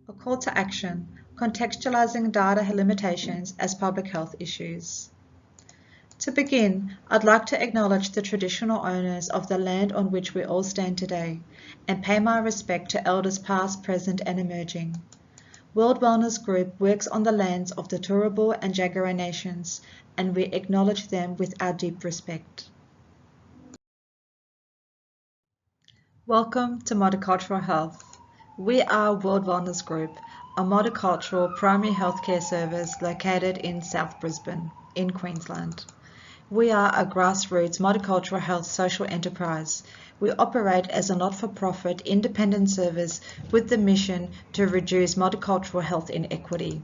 A call to action, contextualizing data limitations as public health issues. To begin, I'd like to acknowledge the traditional owners of the land on which we all stand today and pay my respect to elders past, present and emerging. World Wellness Group works on the lands of the Turrbal and Jagera nations, and we acknowledge them with our deep respect. Welcome to Multicultural Health. We are World Wellness Group, a multicultural primary healthcare service located in South Brisbane, in Queensland. We are a grassroots multicultural health social enterprise. We operate as a not-for-profit independent service with the mission to reduce multicultural health inequity.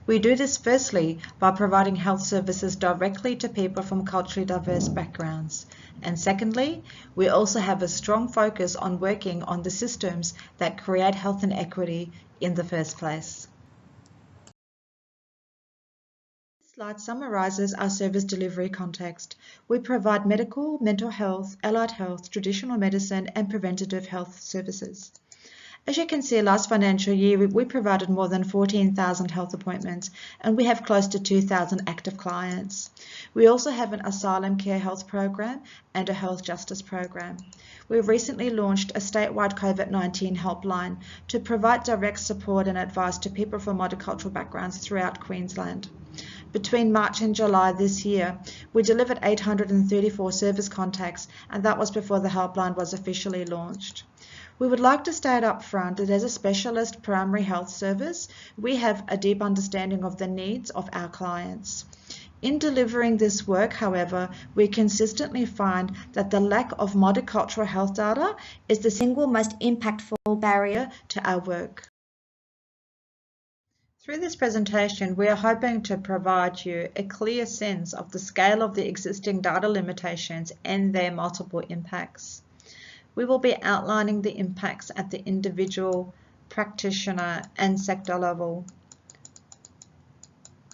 We do this firstly by providing health services directly to people from culturally diverse backgrounds. And secondly, we also have a strong focus on working on the systems that create health inequity in the first place. This slide summarizes our service delivery context. We provide medical, mental health, allied health, traditional medicine, and preventative health services. As you can see, last financial year, we provided more than 14,000 health appointments, and we have close to 2,000 active clients. We also have an asylum care health program and a health justice program. We recently launched a statewide COVID-19 helpline to provide direct support and advice to people from multicultural backgrounds throughout Queensland. Between March and July this year, we delivered 834 service contacts, and that was before the helpline was officially launched. We would like to state up front that as a specialist primary health service, we have a deep understanding of the needs of our clients. In delivering this work, however, we consistently find that the lack of multicultural health data is the single most impactful barrier to our work. Through this presentation, we are hoping to provide you a clear sense of the scale of the existing data limitations and their multiple impacts. We will be outlining the impacts at the individual, practitioner, and sector level.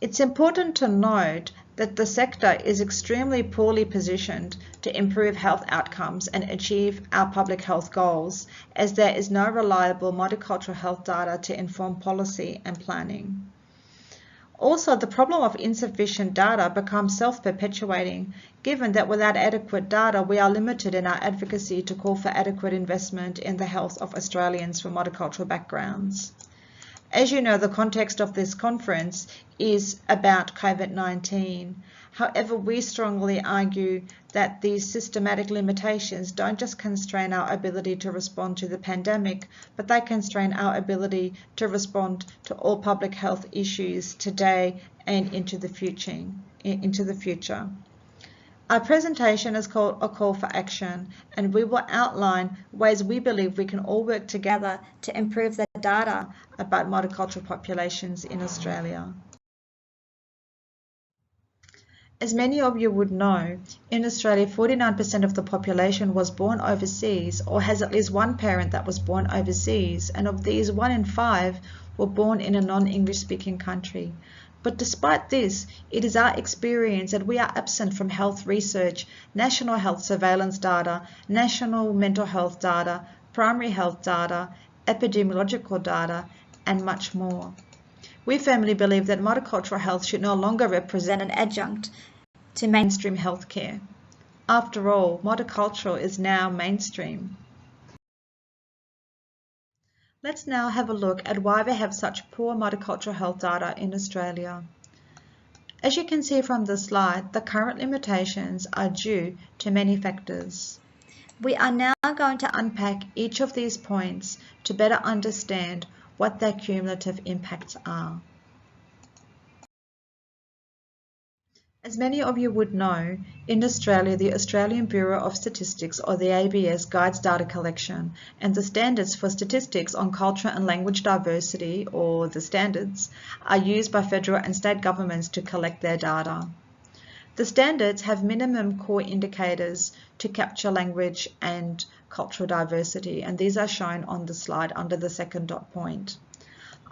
It's important to note that the sector is extremely poorly positioned to improve health outcomes and achieve our public health goals, as there is no reliable multicultural health data to inform policy and planning. Also, the problem of insufficient data becomes self-perpetuating, given that without adequate data, we are limited in our advocacy to call for adequate investment in the health of Australians from multicultural backgrounds. As you know, the context of this conference is about COVID-19. However, we strongly argue that these systematic limitations don't just constrain our ability to respond to the pandemic, but they constrain our ability to respond to all public health issues today and into the future. Our presentation is called A Call for Action, and we will outline ways we believe we can all work together to improve the data about multicultural populations in Australia. As many of you would know, in Australia, 49% of the population was born overseas or has at least one parent that was born overseas, and of these, 1 in 5 were born in a non-English speaking country. But despite this, it is our experience that we are absent from health research, national health surveillance data, national mental health data, primary health data, epidemiological data, and much more. We firmly believe that multicultural health should no longer represent an adjunct to mainstream healthcare. After all, multicultural is now mainstream. Let's now have a look at why we have such poor multicultural health data in Australia. As you can see from the slide, the current limitations are due to many factors. We are now going to unpack each of these points to better understand what their cumulative impacts are. As many of you would know, in Australia, the Australian Bureau of Statistics, or the ABS, guides data collection, and the standards for statistics on culture and language diversity, or the standards, are used by federal and state governments to collect their data. The standards have minimum core indicators to capture language and cultural diversity, and these are shown on the slide under the second dot point.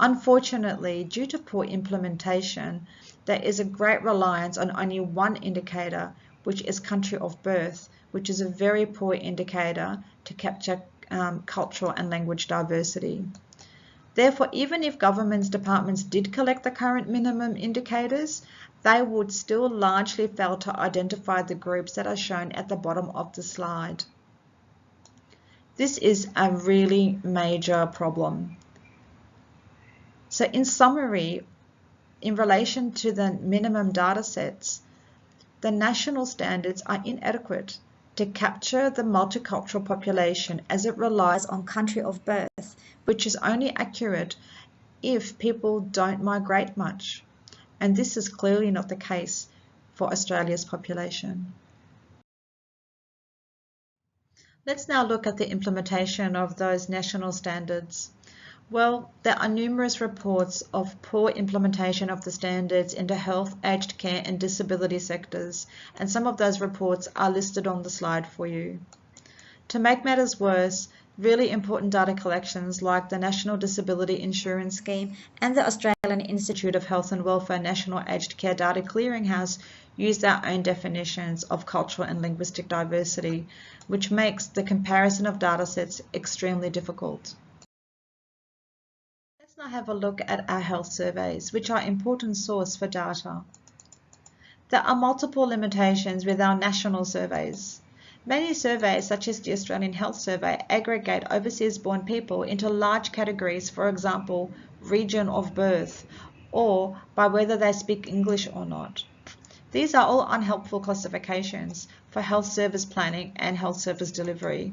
Unfortunately, due to poor implementation, there is a great reliance on only one indicator, which is country of birth, which is a very poor indicator to capture cultural and language diversity. Therefore, even if government's departments did collect the current minimum indicators, they would still largely fail to identify the groups that are shown at the bottom of the slide. This is a really major problem. So in summary, in relation to the minimum data sets, the national standards are inadequate to capture the multicultural population as it relies on country of birth, which is only accurate if people don't migrate much. And this is clearly not the case for Australia's population. Let's now look at the implementation of those national standards. Well, there are numerous reports of poor implementation of the standards in the health, aged care and disability sectors, and some of those reports are listed on the slide for you. To make matters worse, really important data collections like the National Disability Insurance Scheme and the Australian Institute of Health and Welfare National Aged Care Data Clearinghouse use their own definitions of cultural and linguistic diversity, which makes the comparison of data sets extremely difficult. Let's now have a look at our health surveys, which are an important source for data. There are multiple limitations with our national surveys. Many surveys, such as the Australian Health Survey, aggregate overseas-born people into large categories, for example, region of birth, or by whether they speak English or not. These are all unhelpful classifications for health service planning and health service delivery.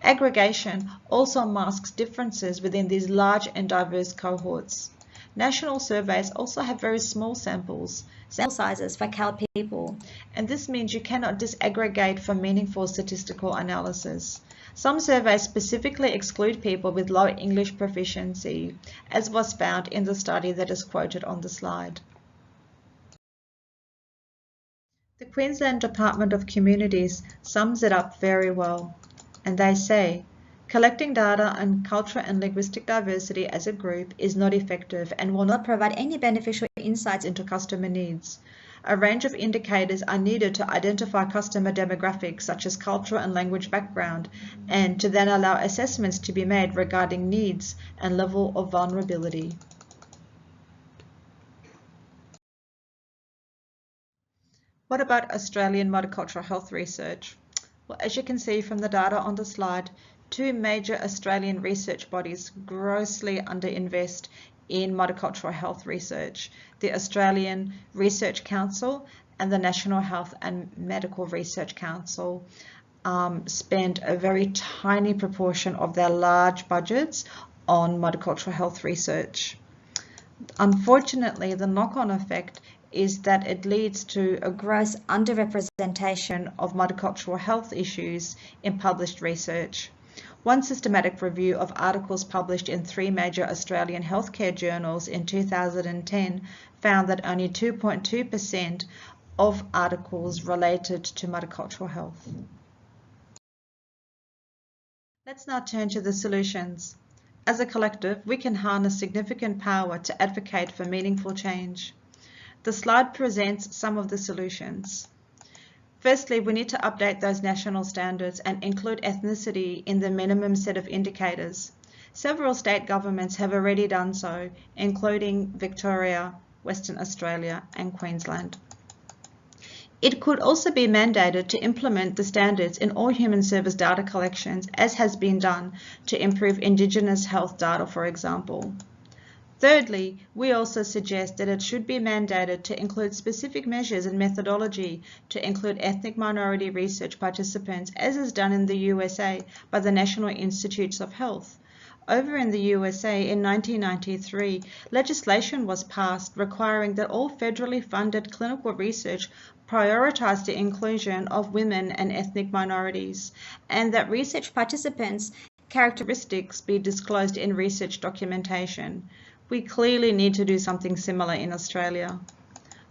Aggregation also masks differences within these large and diverse cohorts. National surveys also have very small sample sizes for CAL people, and this means you cannot disaggregate for meaningful statistical analysis. Some surveys specifically exclude people with low English proficiency, as was found in the study that is quoted on the slide. The Queensland Department of Communities sums it up very well, and they say, collecting data on cultural and linguistic diversity as a group is not effective and will not provide any beneficial insights into customer needs. A range of indicators are needed to identify customer demographics such as cultural and language background, and to then allow assessments to be made regarding needs and level of vulnerability. What about Australian multicultural health research? Well, as you can see from the data on the slide, two major Australian research bodies grossly underinvest in multicultural health research: the Australian Research Council and the National Health and Medical Research Council spend a very tiny proportion of their large budgets on multicultural health research. Unfortunately, the knock-on effect is that it leads to a gross underrepresentation of multicultural health issues in published research. One systematic review of articles published in 3 major Australian healthcare journals in 2010 found that only 2.2% of articles related to multicultural health. Let's now turn to the solutions. As a collective, we can harness significant power to advocate for meaningful change. The slide presents some of the solutions. Firstly, we need to update those national standards and include ethnicity in the minimum set of indicators. Several state governments have already done so, including Victoria, Western Australia, and Queensland. It could also be mandated to implement the standards in all human service data collections, as has been done to improve Indigenous health data, for example. Thirdly, we also suggest that it should be mandated to include specific measures and methodology to include ethnic minority research participants, as is done in the USA by the National Institutes of Health. Over in the USA in 1993, legislation was passed requiring that all federally funded clinical research prioritize the inclusion of women and ethnic minorities, and that research participants' characteristics be disclosed in research documentation. We clearly need to do something similar in Australia.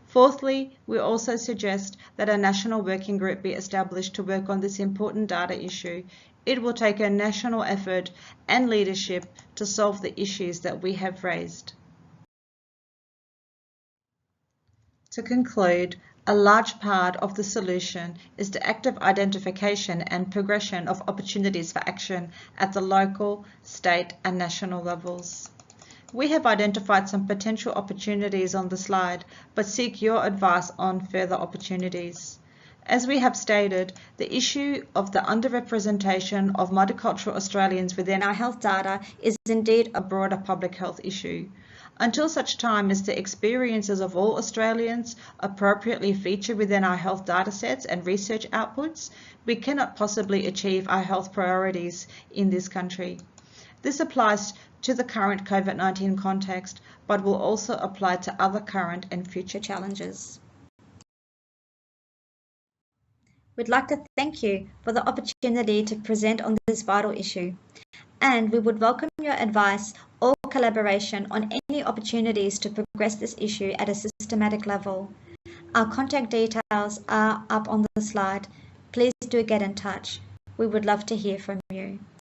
Fourthly, we also suggest that a national working group be established to work on this important data issue. It will take a national effort and leadership to solve the issues that we have raised. To conclude, a large part of the solution is the active identification and progression of opportunities for action at the local, state, and national levels. We have identified some potential opportunities on the slide, but seek your advice on further opportunities. As we have stated, the issue of the underrepresentation of multicultural Australians within our health data is indeed a broader public health issue. Until such time as the experiences of all Australians appropriately feature within our health datasets and research outputs, we cannot possibly achieve our health priorities in this country. This applies to the current COVID-19 context, but will also apply to other current and future challenges. We'd like to thank you for the opportunity to present on this vital issue, and we would welcome your advice or collaboration on any opportunities to progress this issue at a systematic level. Our contact details are up on the slide. Please do get in touch. We would love to hear from you.